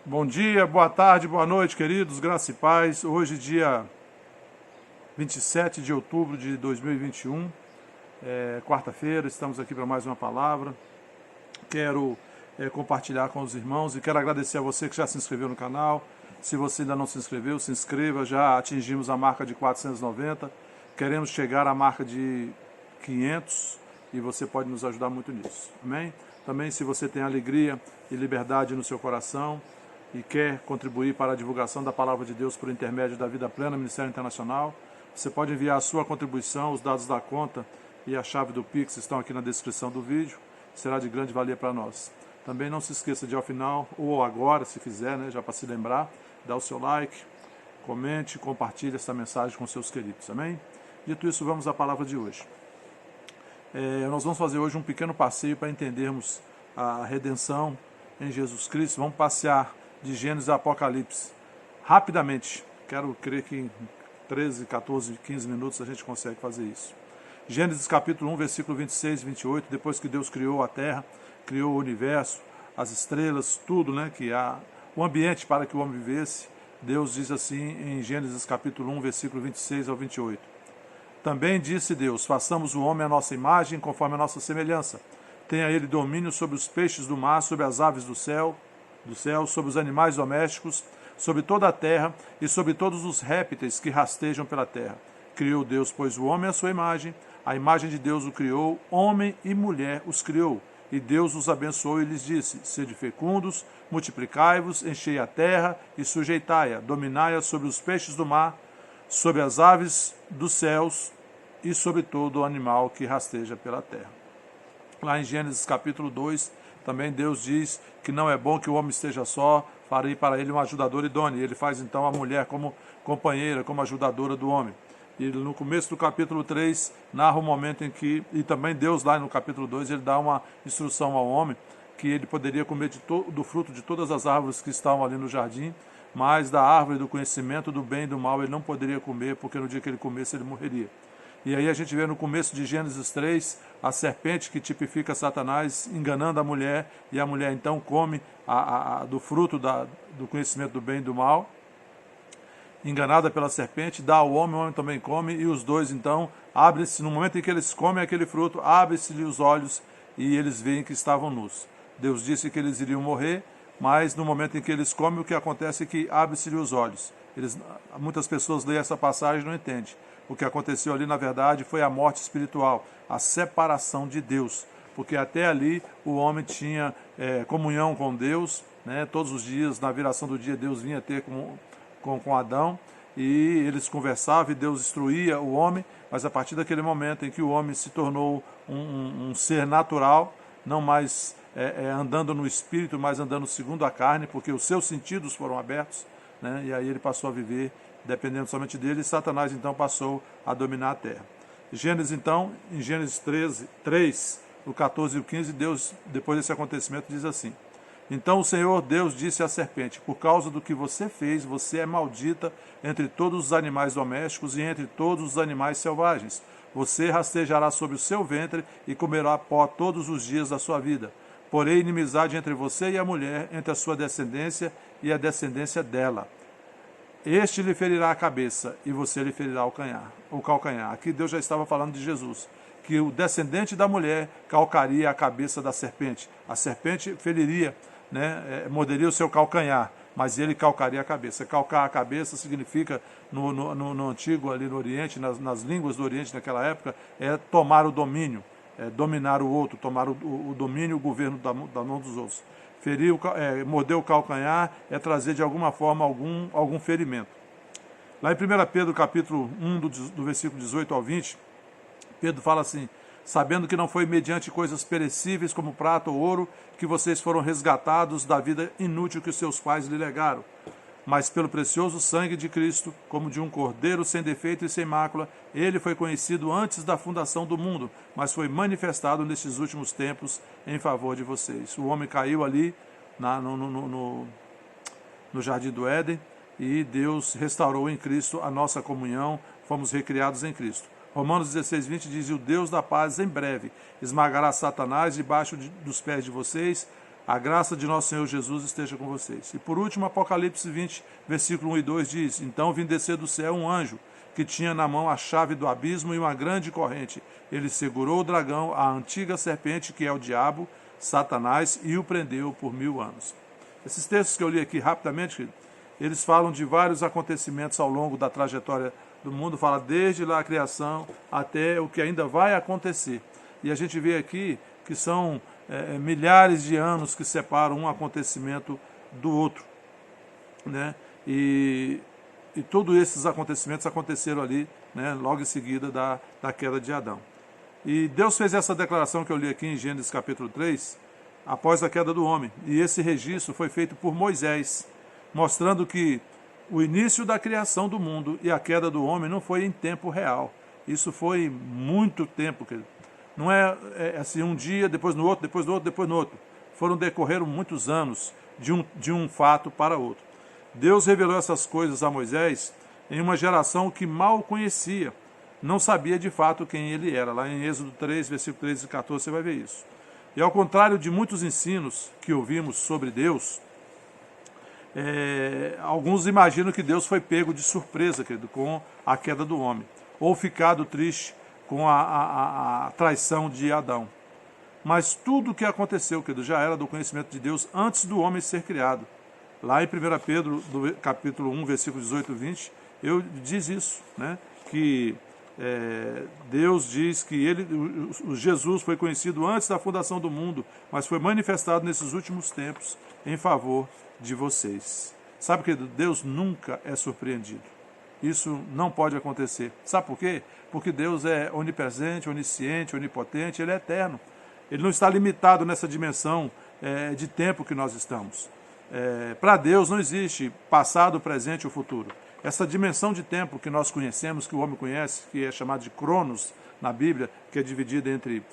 Bom dia, boa tarde, boa noite, queridos, graça e paz. Hoje, dia 27 de outubro de 2021, quarta-feira, estamos aqui para mais uma palavra. Quero compartilhar com os irmãos e quero agradecer a você que já se inscreveu no canal. Se você ainda não se inscreveu, se inscreva, já atingimos a marca de 490, queremos chegar à marca de 500 e você pode nos ajudar muito nisso, amém? Também, se você tem alegria e liberdade no seu coração e quer contribuir para a divulgação da Palavra de Deus por intermédio da Vida Plena Ministério Internacional, você pode enviar a sua contribuição, os dados da conta e a chave do Pix estão aqui na descrição do vídeo, será de grande valia para nós. Também não se esqueça de ao final, ou agora, se quiser, já para se lembrar, dar o seu like, comente, compartilhe essa mensagem com seus queridos, amém? Dito isso, vamos à palavra de hoje. Nós vamos fazer hoje um pequeno passeio para entendermos a redenção em Jesus Cristo. Vamos passear de Gênesis a Apocalipse rapidamente. Quero crer que em 13, 14, 15 minutos a gente consegue fazer isso. Gênesis capítulo 1, versículo 26 e 28, depois que Deus criou a terra, criou o universo, as estrelas, tudo, que há, o ambiente para que o homem vivesse, Deus diz assim em Gênesis capítulo 1, versículo 26 ao 28. Também disse Deus, façamos o homem à nossa imagem, conforme a nossa semelhança. Tenha ele domínio sobre os peixes do mar, sobre as aves do céu, sobre os animais domésticos, sobre toda a terra e sobre todos os répteis que rastejam pela terra. Criou Deus, pois, o homem à sua imagem, a imagem de Deus o criou, homem e mulher os criou. E Deus os abençoou e lhes disse, sede fecundos, multiplicai-vos, enchei a terra e sujeitai-a, dominai-a sobre os peixes do mar, sobre as aves dos céus e sobre todo o animal que rasteja pela terra. Lá em Gênesis capítulo 2, também Deus diz que não é bom que o homem esteja só, farei para ele um ajudador idôneo. E ele faz então a mulher como companheira, como ajudadora do homem. E no começo do capítulo 3, narra o momento em que, e também Deus lá no capítulo 2, ele dá uma instrução ao homem, que ele poderia comer do fruto de todas as árvores que estavam ali no jardim, mas da árvore do conhecimento do bem e do mal ele não poderia comer, porque no dia que ele comesse ele morreria. E aí a gente vê no começo de Gênesis 3, a serpente que tipifica Satanás enganando a mulher, e a mulher então come do fruto do conhecimento do bem e do mal, enganada pela serpente, dá ao homem, o homem também come, e os dois então abrem-se, no momento em que eles comem aquele fruto, abrem-se-lhe os olhos e eles veem que estavam nus. Deus disse que eles iriam morrer, mas no momento em que eles comem, o que acontece é que abrem-se-lhe os olhos. Muitas pessoas leem essa passagem e não entendem. O que aconteceu ali, na verdade, foi a morte espiritual, a separação de Deus. Porque até ali o homem tinha comunhão com Deus, todos os dias, na viração do dia, Deus vinha ter com Adão, e eles conversavam e Deus instruía o homem, mas a partir daquele momento em que o homem se tornou um ser natural, não mais andando no espírito, mas andando segundo a carne, porque os seus sentidos foram abertos, e aí ele passou a viver dependendo somente dele, e Satanás então passou a dominar a terra. Gênesis então, em Gênesis 3, no 14 e o 15, Deus, depois desse acontecimento, diz assim, então o Senhor Deus disse à serpente, por causa do que você fez, você é maldita entre todos os animais domésticos e entre todos os animais selvagens. Você rastejará sobre o seu ventre e comerá pó todos os dias da sua vida. Porém, inimizade entre você e a mulher, entre a sua descendência e a descendência dela. Este lhe ferirá a cabeça e você lhe ferirá o calcanhar. Aqui Deus já estava falando de Jesus, que o descendente da mulher calcaria a cabeça da serpente. A serpente feriria, morderia o seu calcanhar, mas ele calcaria a cabeça. Calcar a cabeça significa, no antigo, ali no Oriente, nas línguas do Oriente naquela época, é tomar o domínio, dominar o outro, tomar o domínio, o governo da mão dos outros. Morder o calcanhar é trazer de alguma forma algum ferimento. Lá em 1 Pedro capítulo 1, do versículo 18 ao 20, Pedro fala assim, sabendo que não foi mediante coisas perecíveis como prata ou ouro que vocês foram resgatados da vida inútil que os seus pais lhe legaram, mas pelo precioso sangue de Cristo, como de um cordeiro sem defeito e sem mácula, ele foi conhecido antes da fundação do mundo, mas foi manifestado nestes últimos tempos em favor de vocês. O homem caiu ali no Jardim do Éden e Deus restaurou em Cristo a nossa comunhão, fomos recriados em Cristo. Romanos 16, 20 diz, e o Deus da paz em breve esmagará Satanás debaixo dos pés de vocês, A graça de nosso Senhor Jesus esteja com vocês. E por último, Apocalipse 20, versículo 1 e 2 diz: Então vim descer do céu um anjo, que tinha na mão a chave do abismo e uma grande corrente. Ele segurou o dragão, a antiga serpente, que é o diabo, Satanás, e o prendeu por 1000 anos. Esses textos que eu li aqui rapidamente, eles falam de vários acontecimentos ao longo da trajetória do mundo, fala desde lá a criação até o que ainda vai acontecer. E a gente vê aqui que são milhares de anos que separam um acontecimento do outro, né? E todos esses acontecimentos aconteceram ali, né, logo em seguida da queda de Adão. E Deus fez essa declaração que eu li aqui em Gênesis capítulo 3, após a queda do homem. E esse registro foi feito por Moisés, mostrando que o início da criação do mundo e a queda do homem não foi em tempo real. Isso foi muito tempo, querido. Não é assim um dia, depois no outro, depois no outro, depois no outro. Decorreram muitos anos de um fato para outro. Deus revelou essas coisas a Moisés em uma geração que mal o conhecia, não sabia de fato quem ele era. Lá em Êxodo 3, versículo 13 e 14, você vai ver isso. E ao contrário de muitos ensinos que ouvimos sobre Deus, alguns imaginam que Deus foi pego de surpresa, querido, com a queda do homem, ou ficado triste com a traição de Adão. Mas tudo o que aconteceu, querido, já era do conhecimento de Deus antes do homem ser criado. Lá em 1 Pedro, capítulo 1, versículo 18 e 20, diz isso, né? Que Deus diz que Jesus foi conhecido antes da fundação do mundo, mas foi manifestado nesses últimos tempos em favor de vocês. Sabe que Deus nunca é surpreendido. Isso não pode acontecer. Sabe por quê? Porque Deus é onipresente, onisciente, onipotente, Ele é eterno. Ele não está limitado nessa dimensão de tempo que nós estamos. Para Deus não existe passado, presente ou futuro. Essa dimensão de tempo que nós conhecemos, que o homem conhece, que é chamado de cronos na Bíblia, que é dividida entre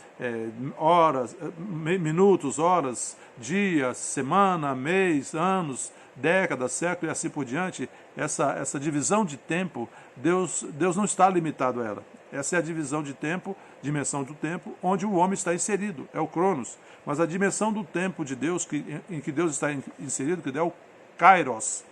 horas, minutos, horas, dias, semana, mês, anos, décadas, séculos e assim por diante, essa divisão de tempo, Deus não está limitado a ela. Essa é a divisão de tempo, dimensão do tempo, onde o homem está inserido, é o cronos. Mas a dimensão do tempo de Deus, em que Deus está inserido, que é o kairos.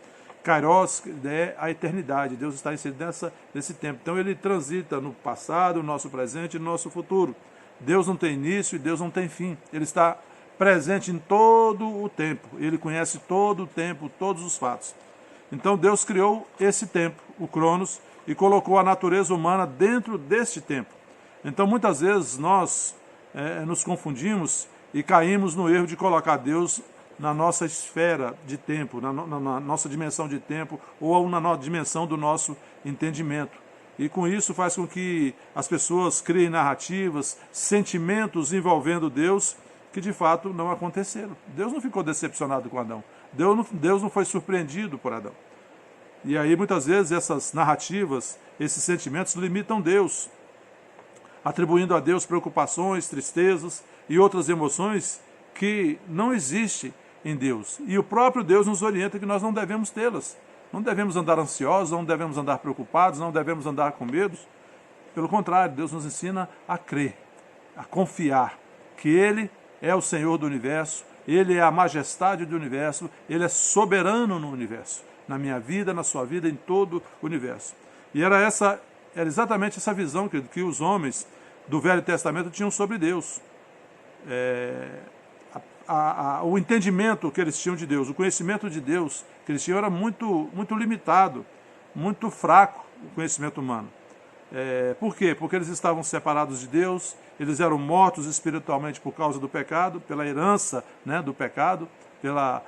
Kairos é a eternidade, Deus está inserido nesse tempo. Então ele transita no passado, no nosso presente e no nosso futuro. Deus não tem início e Deus não tem fim. Ele está presente em todo o tempo. Ele conhece todo o tempo, todos os fatos. Então Deus criou esse tempo, o cronos, e colocou a natureza humana dentro deste tempo. Então muitas vezes nós nos confundimos e caímos no erro de colocar Deus na nossa esfera de tempo, na nossa dimensão de tempo, ou na dimensão do nosso entendimento. E com isso faz com que as pessoas criem narrativas, sentimentos envolvendo Deus, que de fato não aconteceram. Deus não ficou decepcionado com Adão. Deus não foi surpreendido por Adão. E aí muitas vezes essas narrativas, esses sentimentos limitam Deus, atribuindo a Deus preocupações, tristezas e outras emoções que não existem em Deus. E o próprio Deus nos orienta que nós não devemos tê-las. Não devemos andar ansiosos, não devemos andar preocupados, não devemos andar com medos. Pelo contrário, Deus nos ensina a crer, a confiar que Ele é o Senhor do universo, Ele é a majestade do universo, Ele é soberano no universo, na minha vida, na sua vida, em todo o universo. E era exatamente essa visão que os homens do Velho Testamento tinham sobre Deus. O entendimento que eles tinham de Deus, o conhecimento de Deus que eles tinham era muito, muito limitado, muito fraco, o conhecimento humano. Por quê? Porque eles estavam separados de Deus, eles eram mortos espiritualmente por causa do pecado, pela herança, né, do pecado, pela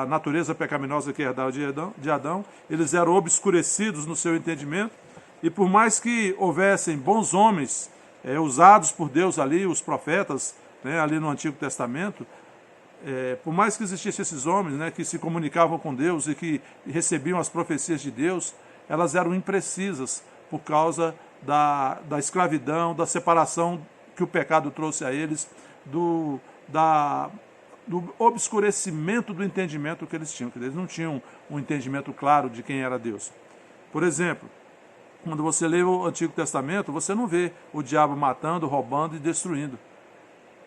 natureza pecaminosa que herdaram de Adão. Eles eram obscurecidos no seu entendimento, e por mais que houvessem bons homens usados por Deus ali, os profetas, né, ali no Antigo Testamento, por mais que existissem esses homens, né, que se comunicavam com Deus e que recebiam as profecias de Deus, elas eram imprecisas por causa da escravidão, da separação que o pecado trouxe a eles, do obscurecimento do entendimento que eles tinham, que eles não tinham um entendimento claro de quem era Deus. Por exemplo, quando você lê o Antigo Testamento, você não vê o diabo matando, roubando e destruindo.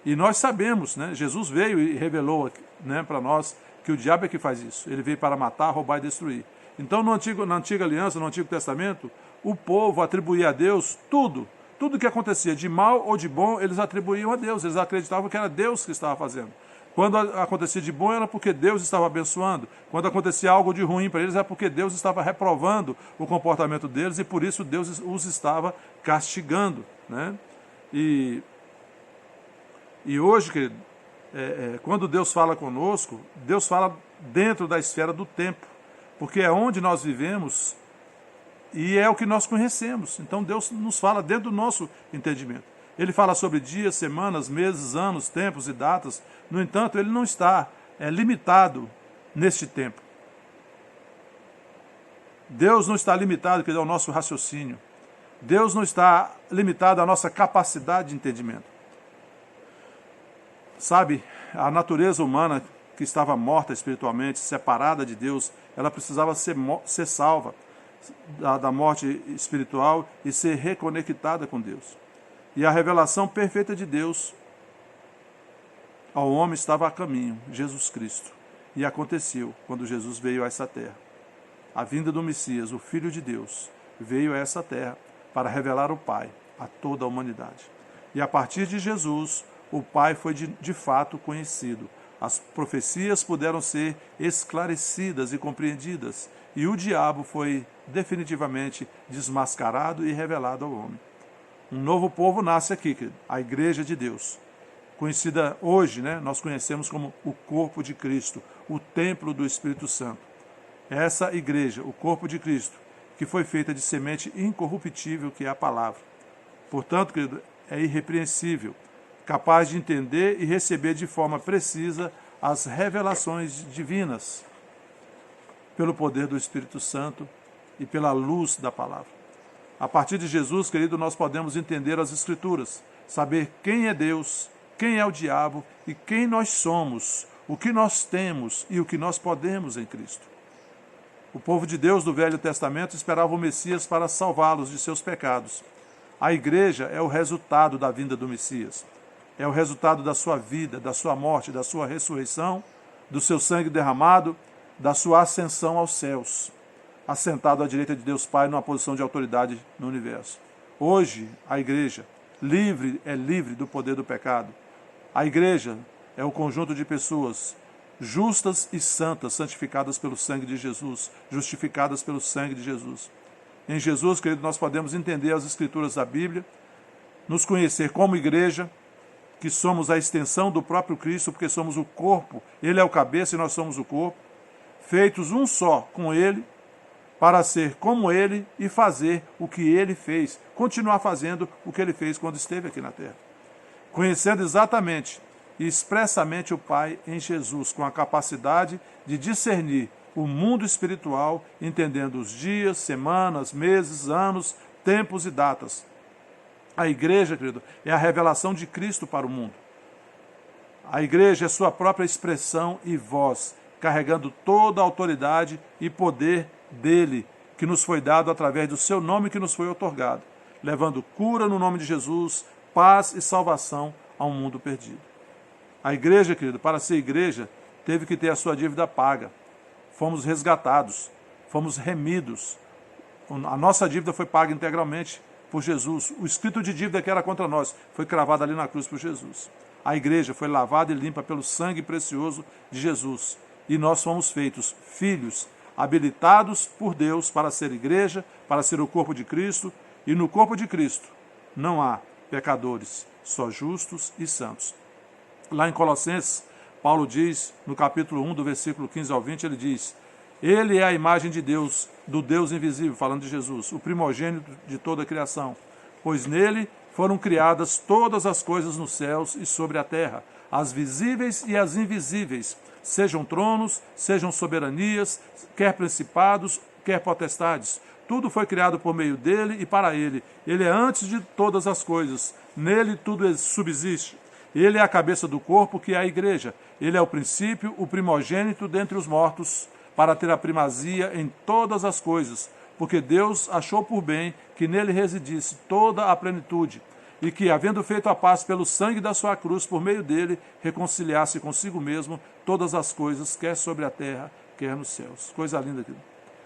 E nós sabemos, né? Jesus veio e revelou, né, para nós que o diabo é que faz isso. Ele veio para matar, roubar e destruir. Então, na antiga aliança, no Antigo Testamento, o povo atribuía a Deus tudo. Tudo que acontecia de mal ou de bom, eles atribuíam a Deus. Eles acreditavam que era Deus que estava fazendo. Quando acontecia de bom, era porque Deus estava abençoando. Quando acontecia algo de ruim para eles, era porque Deus estava reprovando o comportamento deles e por isso Deus os estava castigando, né? E hoje, querido, quando Deus fala conosco, Deus fala dentro da esfera do tempo, porque é onde nós vivemos e é o que nós conhecemos. Então Deus nos fala dentro do nosso entendimento. Ele fala sobre dias, semanas, meses, anos, tempos e datas. No entanto, ele não está limitado neste tempo. Deus não está limitado, querido, ao nosso raciocínio. Deus não está limitado à nossa capacidade de entendimento. Sabe, a natureza humana que estava morta espiritualmente, separada de Deus, ela precisava ser salva da morte espiritual e ser reconectada com Deus. E a revelação perfeita de Deus ao homem estava a caminho, Jesus Cristo. E aconteceu quando Jesus veio a essa terra. A vinda do Messias, o Filho de Deus, veio a essa terra para revelar o Pai a toda a humanidade. E a partir de Jesus, o Pai foi de fato conhecido. As profecias puderam ser esclarecidas e compreendidas. E o diabo foi definitivamente desmascarado e revelado ao homem. Um novo povo nasce aqui, querido, a Igreja de Deus. Conhecida hoje, né, nós conhecemos como o corpo de Cristo, o templo do Espírito Santo. Essa igreja, o corpo de Cristo, que foi feita de semente incorruptível, que é a palavra. Portanto, querido, é irrepreensível, capaz de entender e receber de forma precisa as revelações divinas, pelo poder do Espírito Santo e pela luz da palavra. A partir de Jesus, querido, nós podemos entender as Escrituras, saber quem é Deus, quem é o diabo e quem nós somos, o que nós temos e o que nós podemos em Cristo. O povo de Deus do Velho Testamento esperava o Messias para salvá-los de seus pecados. A igreja é o resultado da vinda do Messias. É o resultado da sua vida, da sua morte, da sua ressurreição, do seu sangue derramado, da sua ascensão aos céus, assentado à direita de Deus Pai numa posição de autoridade no universo. Hoje, a igreja é livre do poder do pecado. A igreja é o conjunto de pessoas justas e santas, santificadas pelo sangue de Jesus, justificadas pelo sangue de Jesus. Em Jesus, querido, nós podemos entender as Escrituras da Bíblia, nos conhecer como igreja, que somos a extensão do próprio Cristo, porque somos o corpo, Ele é o cabeça e nós somos o corpo, feitos um só com Ele, para ser como Ele e fazer o que Ele fez, continuar fazendo o que Ele fez quando esteve aqui na terra. Conhecendo exatamente e expressamente o Pai em Jesus, com a capacidade de discernir o mundo espiritual, entendendo os dias, semanas, meses, anos, tempos e datas. A igreja, querido, é a revelação de Cristo para o mundo. A igreja é sua própria expressão e voz, carregando toda a autoridade e poder dele, que nos foi dado através do seu nome que nos foi otorgado, levando cura no nome de Jesus, paz e salvação a um mundo perdido. A igreja, querido, para ser igreja, teve que ter a sua dívida paga. Fomos resgatados, fomos remidos. A nossa dívida foi paga integralmente por Jesus. O escrito de dívida que era contra nós foi cravado ali na cruz por Jesus. A igreja foi lavada e limpa pelo sangue precioso de Jesus. E nós fomos feitos filhos, habilitados por Deus para ser igreja, para ser o corpo de Cristo. E no corpo de Cristo não há pecadores, só justos e santos. Lá em Colossenses, Paulo diz, no capítulo 1, do versículo 15 ao 20, ele diz: Ele é a imagem de Deus, do Deus invisível, falando de Jesus, o primogênito de toda a criação, pois nele foram criadas todas as coisas nos céus e sobre a terra, as visíveis e as invisíveis, sejam tronos, sejam soberanias, quer principados, quer potestades. Tudo foi criado por meio dele e para ele. Ele é antes de todas as coisas. Nele tudo subsiste. Ele é a cabeça do corpo, que é a igreja. Ele é o princípio, o primogênito dentre os mortos, para ter a primazia em todas as coisas, porque Deus achou por bem que nele residisse toda a plenitude, e que, havendo feito a paz pelo sangue da sua cruz, por meio dele, reconciliasse consigo mesmo todas as coisas, quer sobre a terra, quer nos céus. Coisa linda aqui.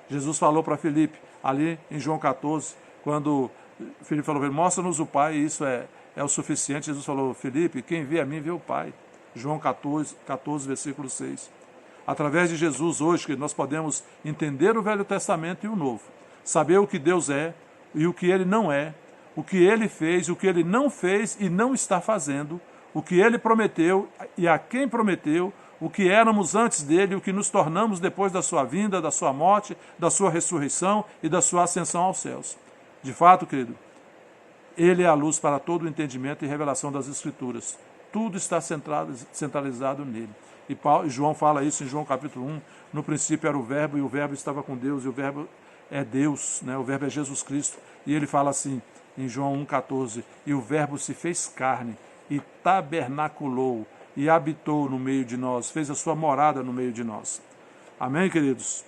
Jesus falou para Filipe, ali em João 14, quando Filipe falou, mostra-nos o Pai, e isso é o suficiente. Jesus falou, Filipe, quem vê a mim, vê o Pai. João 14, versículo 6. Através de Jesus, hoje, que nós podemos entender o Velho Testamento e o Novo, saber o que Deus é e o que Ele não é, o que Ele fez, o que Ele não fez e não está fazendo, o que Ele prometeu e a quem prometeu, o que éramos antes dele, o que nos tornamos depois da sua vinda, da sua morte, da sua ressurreição e da sua ascensão aos céus. De fato, querido, Ele é a luz para todo o entendimento e revelação das Escrituras. Tudo está centralizado nele. E João fala isso em João capítulo 1. No princípio era o Verbo, e o Verbo estava com Deus, e o Verbo é Deus, né? O Verbo é Jesus Cristo. E ele fala assim, em João 1,14, e o Verbo se fez carne, e tabernaculou, e habitou no meio de nós, fez a sua morada no meio de nós. Amém, queridos?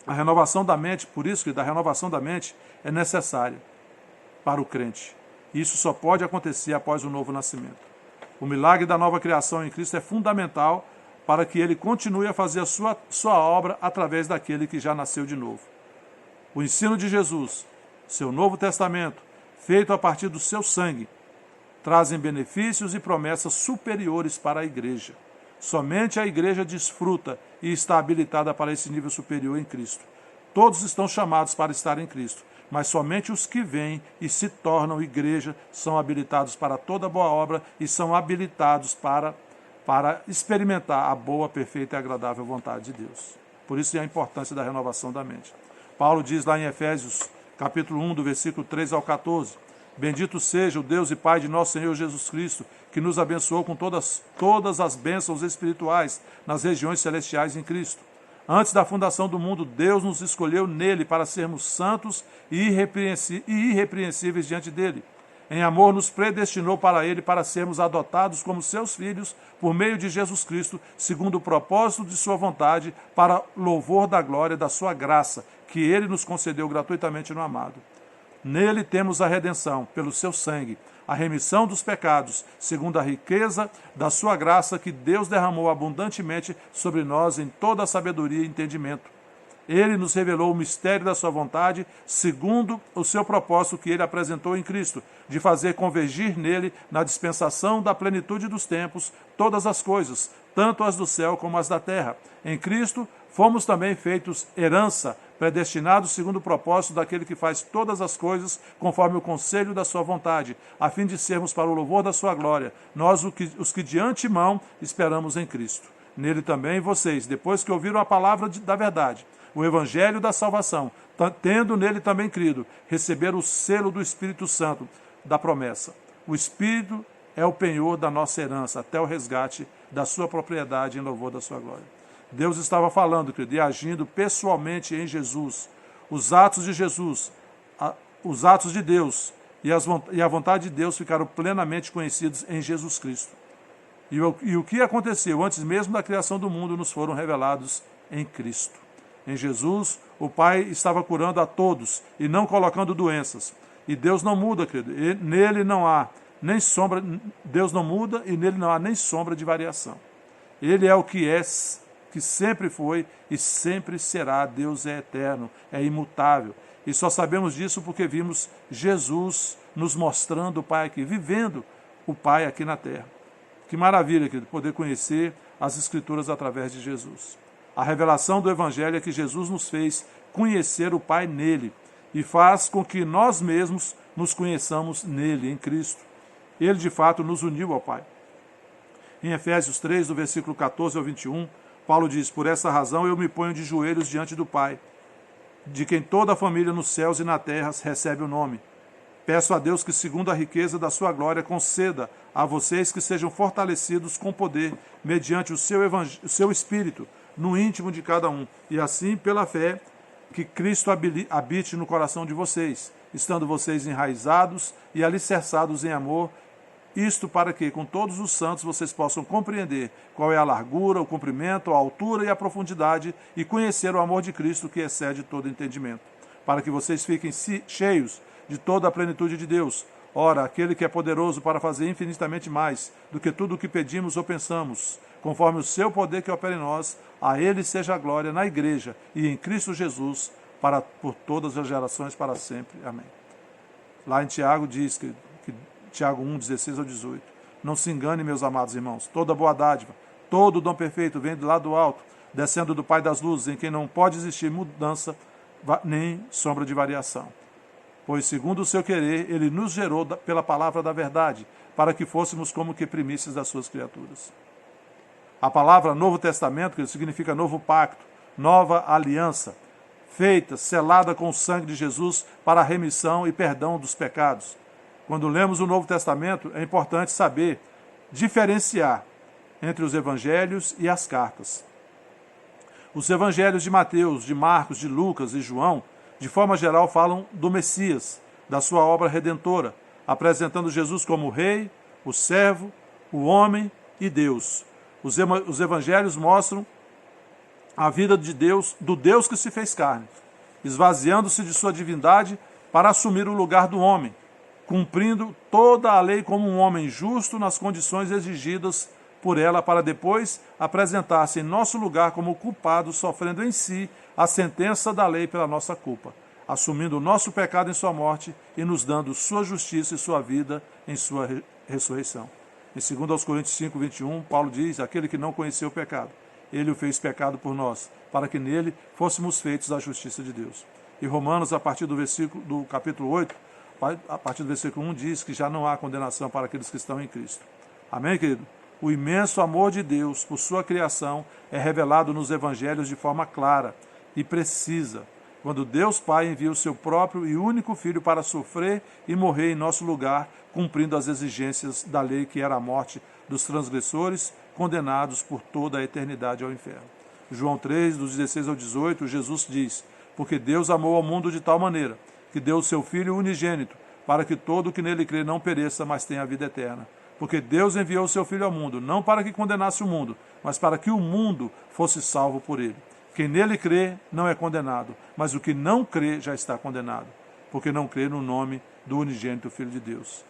A renovação da mente, por isso que a renovação da mente é necessária para o crente. Isso só pode acontecer após o novo nascimento. O milagre da nova criação em Cristo é fundamental para que ele continue a fazer a sua obra através daquele que já nasceu de novo. O ensino de Jesus, seu Novo Testamento, feito a partir do seu sangue, trazem benefícios e promessas superiores para a igreja. Somente a igreja desfruta e está habilitada para esse nível superior em Cristo. Todos estão chamados para estar em Cristo, mas somente os que vêm e se tornam igreja são habilitados para toda boa obra e são habilitados para experimentar a boa, perfeita e agradável vontade de Deus. Por isso é a importância da renovação da mente. Paulo diz lá em Efésios, capítulo 1, do versículo 3 ao 14, bendito seja o Deus e Pai de nosso Senhor Jesus Cristo, que nos abençoou com todas as bênçãos espirituais nas regiões celestiais em Cristo. Antes da fundação do mundo, Deus nos escolheu nele para sermos santos e irrepreensíveis diante dele. Em amor, nos predestinou para ele para sermos adotados como seus filhos por meio de Jesus Cristo, segundo o propósito de sua vontade, para louvor da glória da sua graça, que ele nos concedeu gratuitamente no amado. Nele temos a redenção, pelo seu sangue, a remissão dos pecados, segundo a riqueza da sua graça que Deus derramou abundantemente sobre nós em toda a sabedoria e entendimento. Ele nos revelou o mistério da sua vontade, segundo o seu propósito que ele apresentou em Cristo, de fazer convergir nele, na dispensação da plenitude dos tempos, todas as coisas, tanto as do céu como as da terra. Em Cristo fomos também feitos herança, predestinados segundo o propósito daquele que faz todas as coisas conforme o conselho da sua vontade, a fim de sermos para o louvor da sua glória, nós os que de antemão esperamos em Cristo. Nele também vocês, depois que ouviram a palavra da verdade, o evangelho da salvação, tendo nele também crido, receberam o selo do Espírito Santo da promessa. O Espírito é o penhor da nossa herança, até o resgate da sua propriedade em louvor da sua glória. Deus estava falando, querido, e agindo pessoalmente em Jesus. Os atos de Jesus, os atos de Deus e a vontade de Deus ficaram plenamente conhecidos em Jesus Cristo. E o que aconteceu antes mesmo da criação do mundo nos foram revelados em Cristo. Em Jesus, o Pai estava curando a todos e não colocando doenças. E Deus não muda, querido. Nele não há nem sombra, Deus não muda e nele não há nem sombra de variação. Ele é o que é, que sempre foi e sempre será. Deus é eterno, é imutável. E só sabemos disso porque vimos Jesus nos mostrando o Pai aqui, vivendo o Pai aqui na terra. Que maravilha, querido, poder conhecer as Escrituras através de Jesus. A revelação do Evangelho é que Jesus nos fez conhecer o Pai nele e faz com que nós mesmos nos conheçamos nele, em Cristo. Ele, de fato, nos uniu ao Pai. Em Efésios 3, do versículo 14 ao 21, Paulo diz, por essa razão eu me ponho de joelhos diante do Pai, de quem toda a família nos céus e na terra recebe o nome. Peço a Deus que, segundo a riqueza da sua glória, conceda a vocês que sejam fortalecidos com poder, mediante o seu Espírito, no íntimo de cada um, e assim, pela fé, que Cristo habite no coração de vocês, estando vocês enraizados e alicerçados em amor, isto para que, com todos os santos, vocês possam compreender qual é a largura, o comprimento, a altura e a profundidade, e conhecer o amor de Cristo que excede todo entendimento, para que vocês fiquem cheios de toda a plenitude de Deus. Ora, aquele que é poderoso para fazer infinitamente mais do que tudo o que pedimos ou pensamos, conforme o seu poder que opera em nós, a ele seja a glória na igreja e em Cristo Jesus, por todas as gerações, para sempre. Amém. Lá em Tiago diz, Tiago 1, 16 ao 18, não se engane, meus amados irmãos, toda boa dádiva, todo dom perfeito vem do lado alto, descendo do Pai das luzes, em quem não pode existir mudança nem sombra de variação. Pois, segundo o seu querer, ele nos gerou pela palavra da verdade, para que fôssemos como que primícias das suas criaturas. A palavra Novo Testamento, que significa novo pacto, nova aliança, feita, selada com o sangue de Jesus para a remissão e perdão dos pecados. Quando lemos o Novo Testamento, é importante saber diferenciar entre os evangelhos e as cartas. Os evangelhos de Mateus, de Marcos, de Lucas e João, de forma geral, falam do Messias, da sua obra redentora, apresentando Jesus como o rei, o servo, o homem e Deus. Os evangelhos mostram a vida de Deus, do Deus que se fez carne, esvaziando-se de sua divindade para assumir o lugar do homem, cumprindo toda a lei como um homem justo nas condições exigidas por ela, para depois apresentar-se em nosso lugar como culpado, sofrendo em si a sentença da lei pela nossa culpa, assumindo o nosso pecado em sua morte e nos dando sua justiça e sua vida em sua ressurreição. Em 2 Coríntios 5, 21, Paulo diz, aquele que não conheceu o pecado, ele o fez pecado por nós, para que nele fôssemos feitos a justiça de Deus. E Romanos, a partir do capítulo 8, a partir do versículo 1, diz que já não há condenação para aqueles que estão em Cristo. Amém, querido? O imenso amor de Deus por sua criação é revelado nos evangelhos de forma clara e precisa, quando Deus Pai envia o seu próprio e único Filho para sofrer e morrer em nosso lugar, cumprindo as exigências da lei, que era a morte dos transgressores, condenados por toda a eternidade ao inferno. João 3, dos 16 ao 18, Jesus diz, porque Deus amou ao mundo de tal maneira, que deu o seu Filho unigênito, para que todo o que nele crê não pereça, mas tenha a vida eterna. Porque Deus enviou o seu Filho ao mundo, não para que condenasse o mundo, mas para que o mundo fosse salvo por ele. Quem nele crê não é condenado, mas o que não crê já está condenado, porque não crê no nome do unigênito Filho de Deus.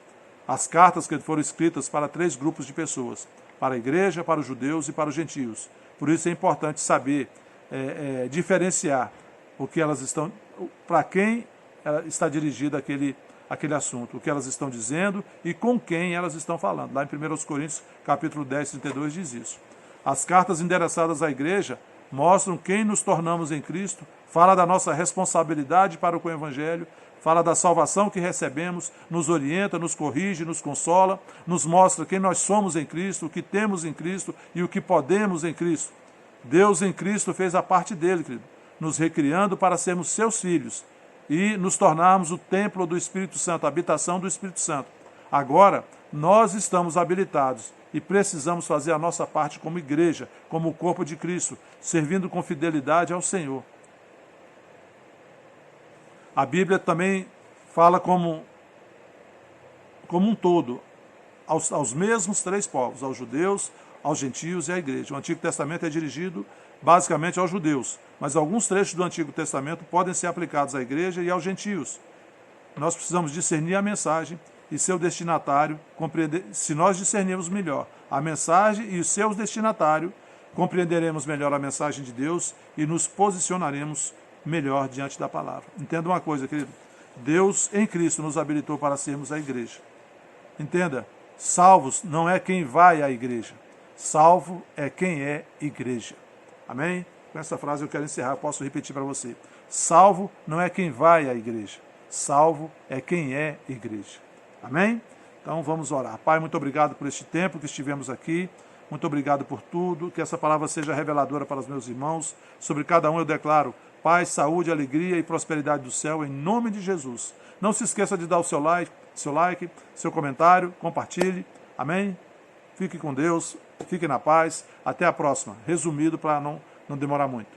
As cartas que foram escritas para 3 grupos de pessoas, para a igreja, para os judeus e para os gentios. Por isso é importante saber diferenciar o que elas estão, para quem está dirigido aquele assunto, o que elas estão dizendo e com quem elas estão falando. Lá em 1 Coríntios, capítulo 10, 32, diz isso. As cartas endereçadas à igreja mostram quem nos tornamos em Cristo, fala da nossa responsabilidade para com o Evangelho, fala da salvação que recebemos, nos orienta, nos corrige, nos consola, nos mostra quem nós somos em Cristo, o que temos em Cristo e o que podemos em Cristo. Deus em Cristo fez a parte dele, querido, nos recriando para sermos seus filhos e nos tornarmos o templo do Espírito Santo, a habitação do Espírito Santo. Agora, nós estamos habilitados e precisamos fazer a nossa parte como igreja, como o corpo de Cristo, servindo com fidelidade ao Senhor. A Bíblia também fala como um todo, aos mesmos 3 povos, aos judeus, aos gentios e à igreja. O Antigo Testamento é dirigido basicamente aos judeus, mas alguns trechos do Antigo Testamento podem ser aplicados à igreja e aos gentios. Nós precisamos discernir a mensagem e seu destinatário, compreender. Se nós discernirmos melhor a mensagem e o seu destinatário, compreenderemos melhor a mensagem de Deus e nos posicionaremos melhor diante da palavra. Entenda uma coisa, querido. Deus em Cristo nos habilitou para sermos a igreja. Entenda, salvos não é quem vai à igreja. Salvo é quem é igreja. Amém? Com essa frase eu quero encerrar, posso repetir para você. Salvo não é quem vai à igreja. Salvo é quem é igreja. Amém? Então vamos orar. Pai, muito obrigado por este tempo que estivemos aqui. Muito obrigado por tudo. Que essa palavra seja reveladora para os meus irmãos. Sobre cada um eu declaro paz, saúde, alegria e prosperidade do céu, em nome de Jesus. Não se esqueça de dar o seu like, seu comentário, compartilhe. Amém? Fique com Deus, fique na paz. Até a próxima. Resumido para não demorar muito.